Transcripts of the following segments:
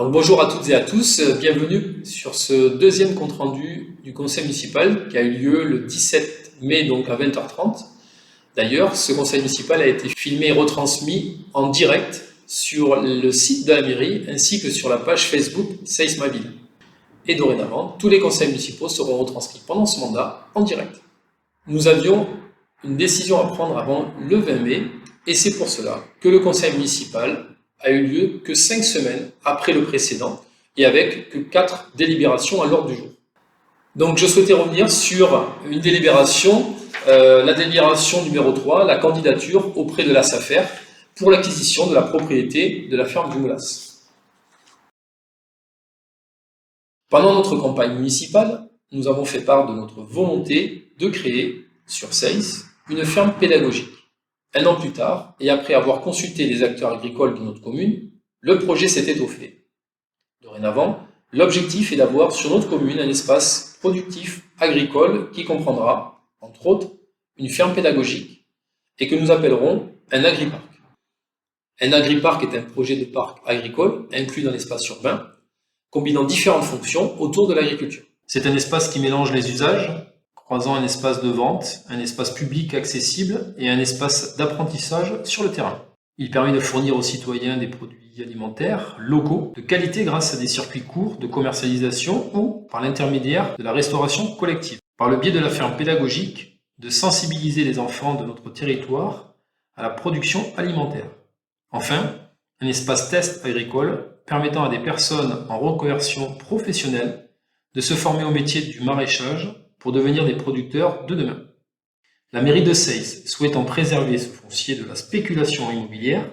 Donc bonjour à toutes et à tous, bienvenue sur ce deuxième compte-rendu du conseil municipal qui a eu lieu le 17 mai donc à 20h30. D'ailleurs, ce conseil municipal a été filmé et retransmis en direct sur le site de la mairie ainsi que sur la page Facebook Seiss Ma Ville. Et dorénavant, tous les conseils municipaux seront retranscrits pendant ce mandat en direct. Nous avions une décision à prendre avant le 20 mai et c'est pour cela que le conseil municipal a eu lieu que 5 semaines après le précédent et avec que 4 délibérations à l'ordre du jour. Donc je souhaitais revenir sur une délibération, la délibération numéro 3, la candidature auprès de la SAFER pour l'acquisition de la propriété de la ferme du Moulas. Pendant notre campagne municipale, nous avons fait part de notre volonté de créer sur Seiss une ferme pédagogique. 1 an plus tard, et après avoir consulté les acteurs agricoles de notre commune, le projet s'est étoffé. Dorénavant, l'objectif est d'avoir sur notre commune un espace productif agricole qui comprendra, entre autres, une ferme pédagogique et que nous appellerons un agriparc. Un agriparc est un projet de parc agricole inclus dans l'espace urbain, combinant différentes fonctions autour de l'agriculture. C'est un espace qui mélange les usages, croisant un espace de vente, un espace public accessible et un espace d'apprentissage sur le terrain. Il permet de fournir aux citoyens des produits alimentaires locaux de qualité grâce à des circuits courts de commercialisation ou par l'intermédiaire de la restauration collective. Par le biais de la ferme pédagogique, de sensibiliser les enfants de notre territoire à la production alimentaire. Enfin, un espace test agricole permettant à des personnes en reconversion professionnelle de se former au métier du maraîchage pour devenir des producteurs de demain. La mairie de Seiss souhaitant préserver ce foncier de la spéculation immobilière,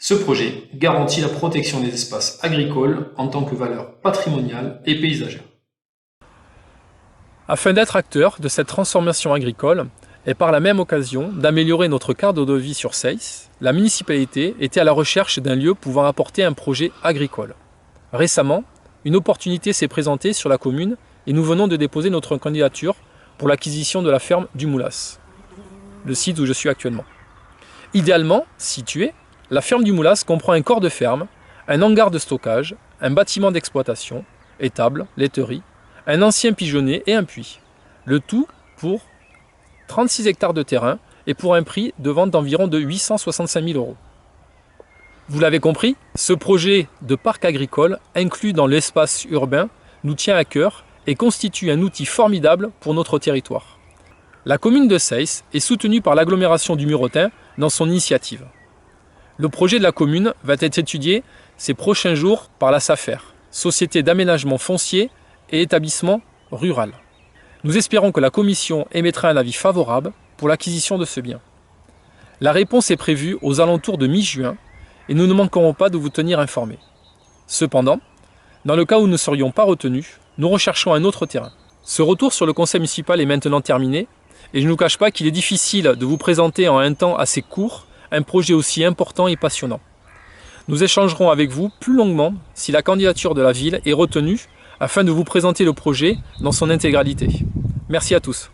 ce projet garantit la protection des espaces agricoles en tant que valeur patrimoniale et paysagère. Afin d'être acteur de cette transformation agricole et par la même occasion d'améliorer notre cadre de vie sur Seiss, la municipalité était à la recherche d'un lieu pouvant apporter un projet agricole. Récemment, une opportunité s'est présentée sur la commune et nous venons de déposer notre candidature pour l'acquisition de la ferme du Moulas, le site où je suis actuellement. Idéalement située, la ferme du Moulas comprend un corps de ferme, un hangar de stockage, un bâtiment d'exploitation, étable, laiterie, un ancien pigeonnier et un puits. Le tout pour 36 hectares de terrain et pour un prix de vente d'environ de 865 000 €. Vous l'avez compris, ce projet de parc agricole inclus dans l'espace urbain nous tient à cœur et constitue un outil formidable pour notre territoire. La commune de Seiss est soutenue par l'agglomération du Muretin dans son initiative. Le projet de la commune va être étudié ces prochains jours par la SAFER, Société d'aménagement foncier et établissement rural. Nous espérons que la commission émettra un avis favorable pour l'acquisition de ce bien. La réponse est prévue aux alentours de mi-juin et nous ne manquerons pas de vous tenir informés. Cependant, dans le cas où nous ne serions pas retenus, nous recherchons un autre terrain. Ce retour sur le conseil municipal est maintenant terminé et je ne vous cache pas qu'il est difficile de vous présenter en un temps assez court un projet aussi important et passionnant. Nous échangerons avec vous plus longuement si la candidature de la ville est retenue afin de vous présenter le projet dans son intégralité. Merci à tous.